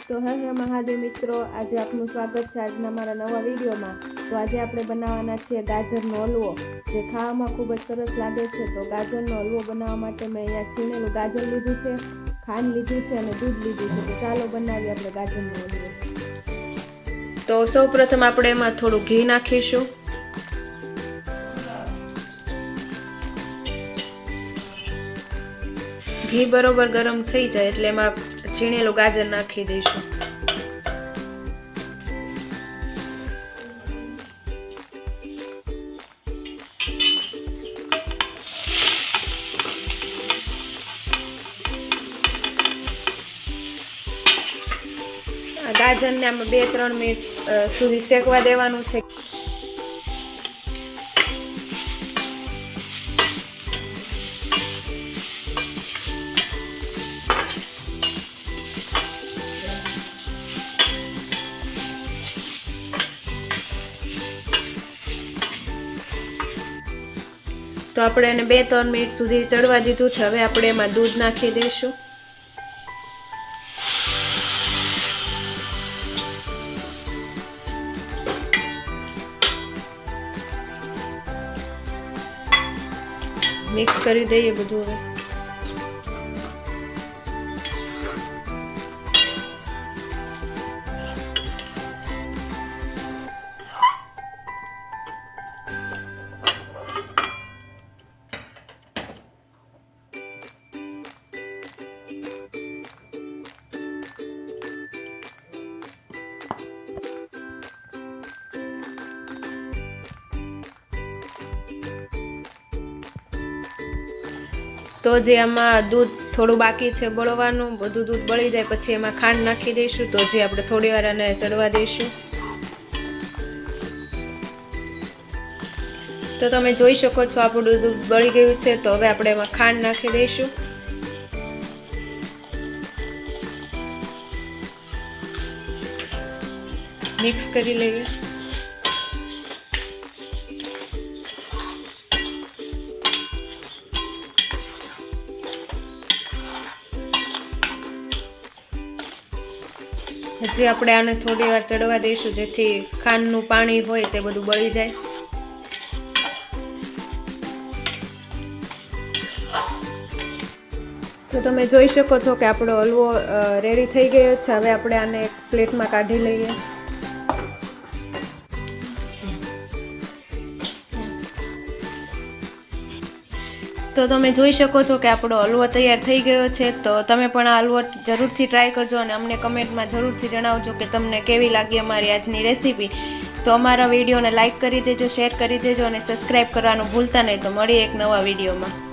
તો હર હર મહાદેવ મિત્રો, આજે આપનું સ્વાગત છે આજના મારા નવા વિડીયોમાં। તો આજે આપણે બનાવવાના છીએ ગાજરનો હલવો, જે ખાવામાં ખૂબ જ સરસ લાગે છે। તો ગાજરનો હલવો બનાવવા માટે મેં અહીંયા છીણેલું ગાજર લીધું છે, ખાંડ લીધી છે અને દૂધ લીધું છે। તો ચાલો બનાવીએ આપણે ગાજરનો હલવો। તો સૌપ્રથમ આપણે એમાં થોડું ઘી નાખીશું। ઘી બરોબર ગરમ થઈ જાય એટલે એમાં છીણેલું ગાજર નાખી દઈશું। ગાજરને આમાં 2-3 મિનિટ સુધી શેકવા દેવાનું છે। તો આપણે એને 2-3 મિનિટ સુધી ચડવા દીધું છે। હવે આપણે એમાં દૂધ નાખી દઈશું। મિક્સ કરી દઈએ બધું। હવે તો જે આમાં દૂધ થોડું બાકી છે બળવાનું, બધું દૂધ બળી જાય પછી એમાં ખાંડ નાખી દઈશું। તો જે આપણે થોડી વાર આને ચડવા દઈશું। તો તમે જોઈ શકો છો આપણું દૂધ બળી ગયું છે। તો હવે આપણે એમાં ખાંડ નાખી દઈશું। મિક્સ કરી લઈએ। હજી આપણે આને થોડી વાર ચડવા દઈશું, જેથી ખાંડનું પાણી હોય તે બધું બળી જાય। તો તમે જોઈ શકો છો કે આપણો હલવો રેડી થઈ ગયો છે। હવે આપણે આને એક પ્લેટમાં કાઢી લઈએ। તો તમે જોઈ શકો છો કે આપણો હલવો તૈયાર થઈ ગયો છે। તો તમે પણ આ હલવો જરૂરથી ટ્રાય કરજો અને અમને કમેન્ટમાં જરૂરથી જણાવજો કે તમને કેવી લાગી અમારી આજની રેસીપી। તો અમારા વિડીયોને લાઇક કરી દેજો, શેર કરી દેજો અને સબસ્ક્રાઈબ કરવાનું ભૂલતા નહીં। તો મળીએ એક નવા વિડીયોમાં।